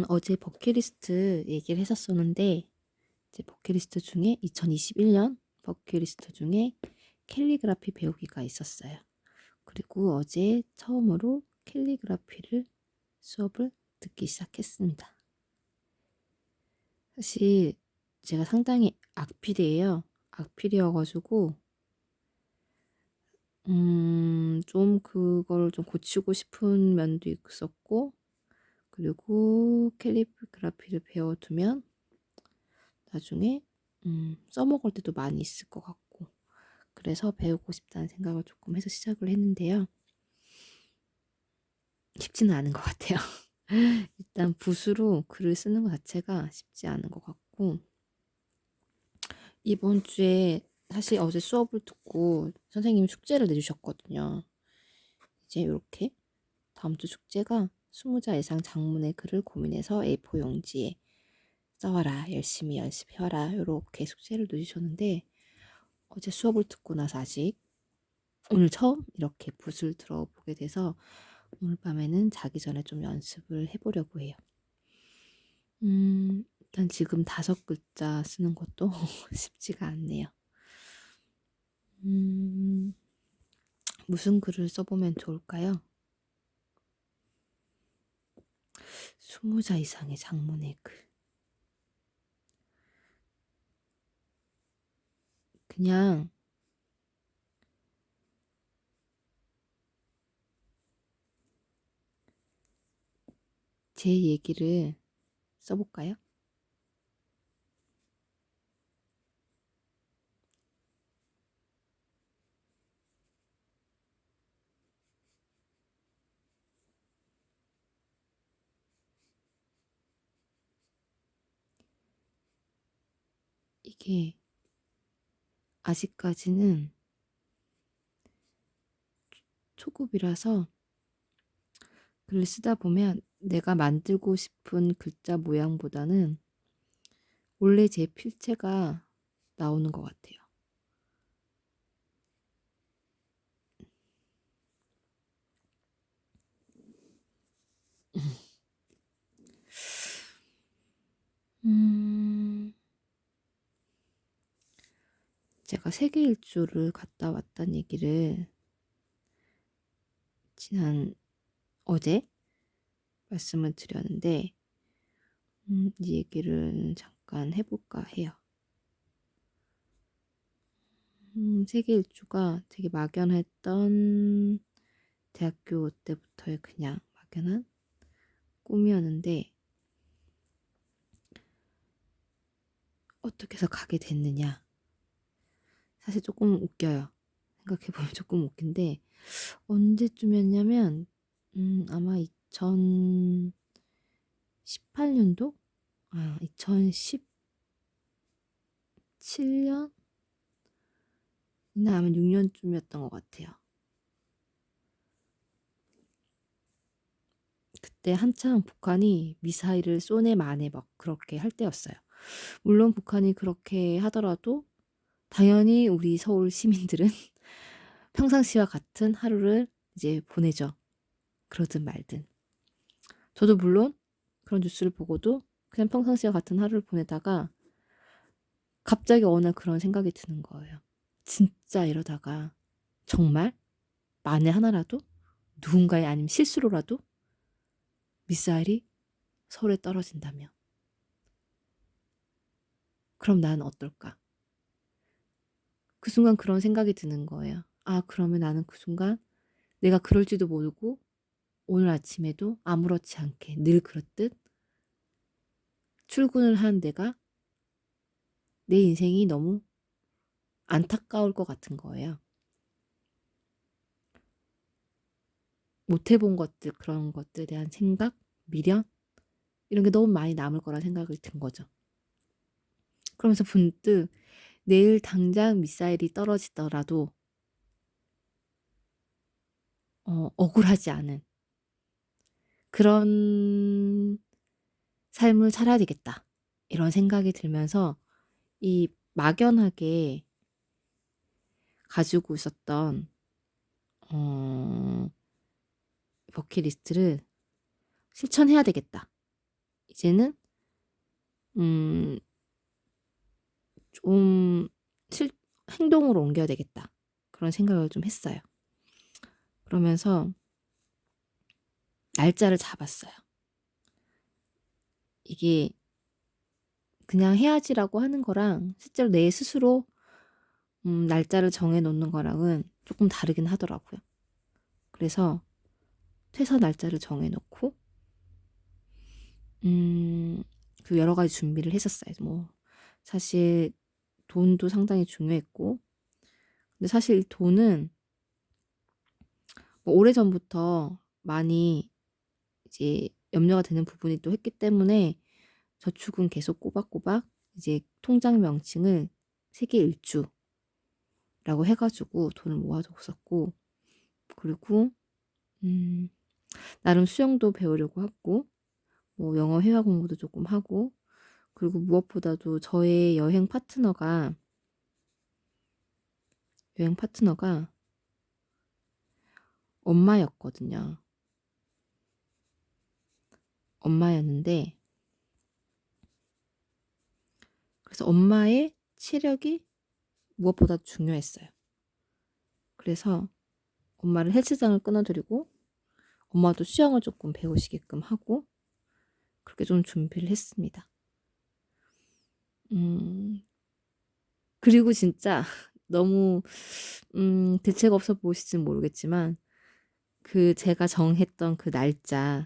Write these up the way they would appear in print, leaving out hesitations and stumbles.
어제 버킷리스트 얘기를 했었었는데, 이제 버킷리스트 중에 2021년 버킷리스트 중에 캘리그라피 배우기가 있었어요. 그리고 어제 처음으로 캘리그라피를 수업을 듣기 시작했습니다. 사실 제가 상당히 악필이에요. 악필이어가지고 좀 그걸 좀 고치고 싶은 면도 있었고, 그리고 캘리그라피를 배워두면 나중에 써먹을 때도 많이 있을 것 같고, 그래서 배우고 싶다는 생각을 조금 해서 시작을 했는데요. 쉽지는 않은 것 같아요. 일단 붓으로 글을 쓰는 것 자체가 쉽지 않은 것 같고, 이번 주에 사실 어제 수업을 듣고 선생님이 숙제를 내주셨거든요. 이제 이렇게 다음 주 숙제가 20자 이상 장문의 글을 고민해서 A4 용지에 써와라, 열심히 연습해와라, 이렇게 숙제를 내주셨는데, 어제 수업을 듣고 나서 아직 오늘 처음 이렇게 붓을 들어보게 돼서 오늘 밤에는 자기 전에 좀 연습을 해보려고 해요. 일단 지금 5글자 쓰는 것도 쉽지가 않네요. 무슨 글을 써보면 좋을까요? 20자 이상의 장문의 글. 그냥 제 얘기를 써볼까요? 이게 아직까지는 초급이라서 글을 쓰다 보면 내가 만들고 싶은 글자 모양보다는 원래 제 필체가 나오는 것 같아요. 제가 세계 일주를 갔다 왔다는 얘기를 지난 어제 말씀을 드렸는데, 이 얘기를 잠깐 해볼까 해요. 세계 일주가 되게 막연했던 대학교 때부터의 그냥 막연한 꿈이었는데, 어떻게 해서 가게 됐느냐. 사실 조금 웃겨요. 생각해보면 조금 웃긴데, 언제쯤이었냐면, 아마 2018년도? 2017년? 아마 6년쯤이었던 것 같아요. 그때 한창 북한이 미사일을 쏘네 마네 막 그렇게 할 때였어요. 물론 북한이 그렇게 하더라도 당연히 우리 서울 시민들은 평상시와 같은 하루를 이제 보내죠. 그러든 말든. 저도 물론 그런 뉴스를 보고도 그냥 평상시와 같은 하루를 보내다가 갑자기 어느 날 그런 생각이 드는 거예요. 진짜 이러다가 정말 만에 하나라도 누군가의 아니면 실수로라도 미사일이 서울에 떨어진다면 그럼 나는 어떨까? 그 순간 그런 생각이 드는 거예요. 아, 그러면 나는 그 순간 내가 그럴지도 모르고 오늘 아침에도 아무렇지 않게 늘 그렇듯 출근을 한 내가 내 인생이 너무 안타까울 것 같은 거예요. 못 해본 것들, 그런 것들에 대한 생각, 미련 이런 게 너무 많이 남을 거라 생각이 든 거죠. 그러면서 문득 내일 당장 미사일이 떨어지더라도 억울하지 않은 그런 삶을 살아야 되겠다. 이런 생각이 들면서 이 막연하게 가지고 있었던 버킷리스트를 실천해야 되겠다. 이제는 음 좀 실 '행동으로 옮겨야 되겠다.' 그런 생각을 좀 했어요. 그러면서 날짜를 잡았어요. 이게 그냥 해야지라고 하는 거랑 실제로 내 스스로 날짜를 정해 놓는 거랑은 쪼끔 다르긴 하더라고요. 그래서 퇴사 날짜를 정해 놓고 음 그 여러 가지 준비를 했었어요. 뭐 사실 돈도 상당히 중요했고, 근데 사실 이 돈은 뭐 오래전부터 많이 이제 염려가 되는 부분이 또 했기 때문에 저축은 계속 꼬박꼬박 이제 통장 명칭을 세계 일주라고 해 가지고 돈을 모아 뒀었고, 그리고 음 나름 수영도 배우려고 했고, 뭐 영어 회화 공부도 쪼끔 하고, 그리고 무엇보다도 저의 여행 파트너가 엄마였거든요. 엄마였는데, 그래서 엄마의 체력이 무엇보다 중요했어요. 그래서 엄마를 헬스장을 끊어 드리고 엄마도 수영을 쪼끔 배우시게끔 하고 그렇게 좀 준비를 했습니다. 음 그리고 진짜 너무 대책 없어 보이실진 모르겠지만, 그 제가 정했던 그 날짜에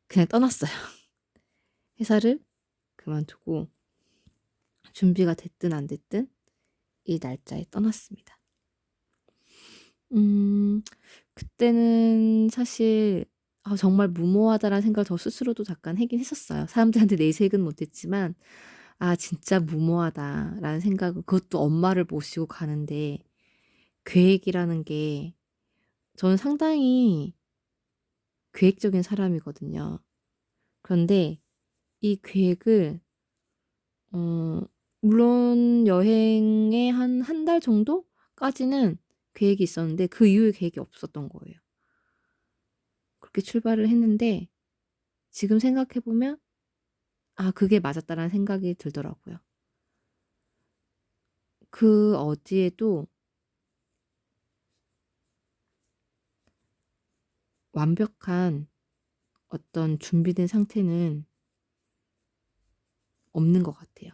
그냥 떠났어요. 회사를 그만두고 준비가 됐든 안 됐든 이 날짜에 떠났습니다. 음 그때는 사실 '아 정말 무모하다.'라는 생각을 저 스스로도 잠깐 하긴 했었어요. 사람들한테 내색은 못 했지만 '아 진짜 무모하다.'라는 생각을, 그것도 엄마를 모시고 가는데 계획이라는 게, 저는 상당히 계획적인 사람이거든요. 그런데 이 계획을 어 물론 여행의 한 달 정도까지는 계획이 있었는데 그 이후에 계획이 없었던 거예요. 그렇게 출발을 했는데 지금 생각해 보면 '아 그게 맞았다.'라는 생각이 들더라고요. 그 어디에도 완벽한 어떤 준비된 상태는 없는 것 같아요.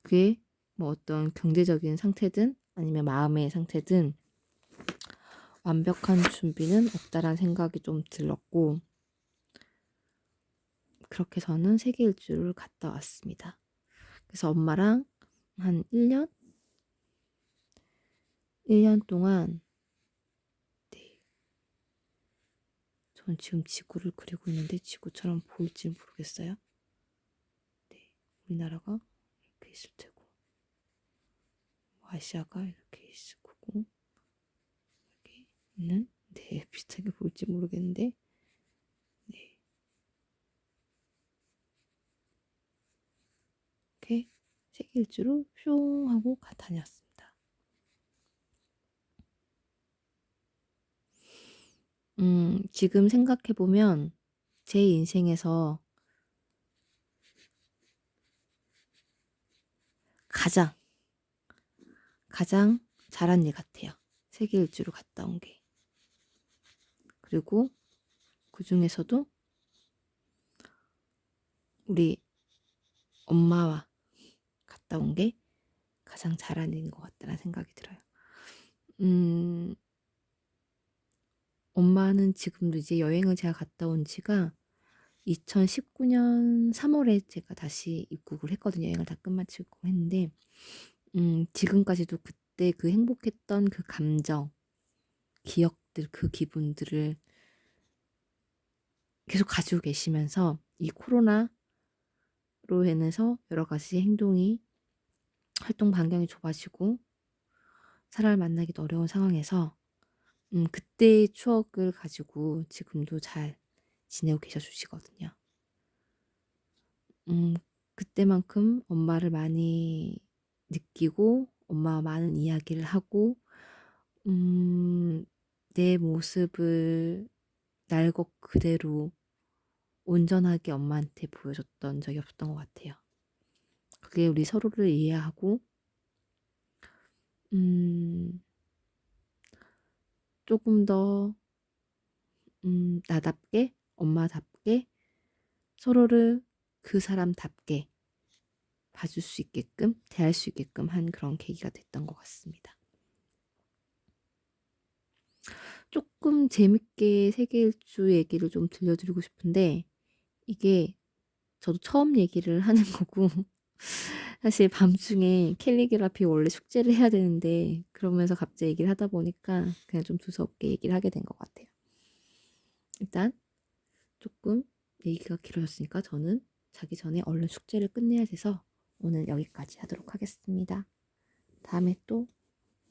그게 뭐 어떤 경제적인 상태든 아니면 마음의 상태든 '완벽한 준비는 없다.'라는 생각이 좀 들었고, 그렇게 저는 세계 일주를 갔다 왔습니다. 그래서 엄마랑 한 1년 동안, 네, 전 지금 지구를 그리고 있는데 지구처럼 보일지 모르겠어요. 네. 우리나라가 이렇게 있을 테고, 아시아가 이렇게 있을 거고, 여기는, 네, 비슷하게 보일지 모르겠는데, 네, 이렇게 세계 일주로 뿅 하고 다녔습니다. 지금 생각해 보면 제 인생에서 가장, 가장 잘한 일 같아요. 세계 일주로 갔다 온 게. 그리고 그중에서도 우리 엄마와 갔다 온 게 가장 잘한 일인 것 같다는 생각이 들어요. 음 엄마는 지금도 이제 여행을 제가 갔다 온 지가 2019년 3 월에 제가 다시 입국을 했거든요. 여행을 다 끝마치고 했는데 지금까지도 그때 그 행복했던 그 감정, 기억들, 그 기분들을 계속 가지고 계시면서 이 코로나로 인해서 여러 가지 활동 반경이 좁아지고 사람을 만나기도 어려운 상황에서 그때의 추억을 가지고 지금도 잘 지내고 계셔 주시거든요. 음 그때만큼 엄마를 많이 느끼고 엄마와 많은 이야기를 하고 음 내 모습을 날 것 그대로 온전하게 엄마한테 보여줬던 적이 없었던 것 같아요. 그게 우리 서로를 이해하고 음 쪼금 더 나답게 엄마답게 서로를 그 사람답게 봐줄 수 있게끔 대할 수 있게끔 한 그런 계기가 됐던 것 같습니다. 쪼끔 재밌게 세계일주 얘기를 좀 들려드리고 싶은데 이게 저도 처음 얘기를 하는 거고 사실 밤중에 캘리그라피 원래 숙제를 해야 되는데 그러면서 갑자기 얘기를 하다 보니까 그냥 좀 두서없게 얘기를 하게 된 것 같아요. 일단 쪼끔 얘기가 길어졌으니까 저는 자기 전에 얼른 숙제를 끝내야 돼서 오늘 여기까지 하도록 하겠습니다. 다음에 또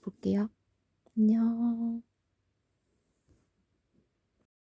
볼게요. 안녕.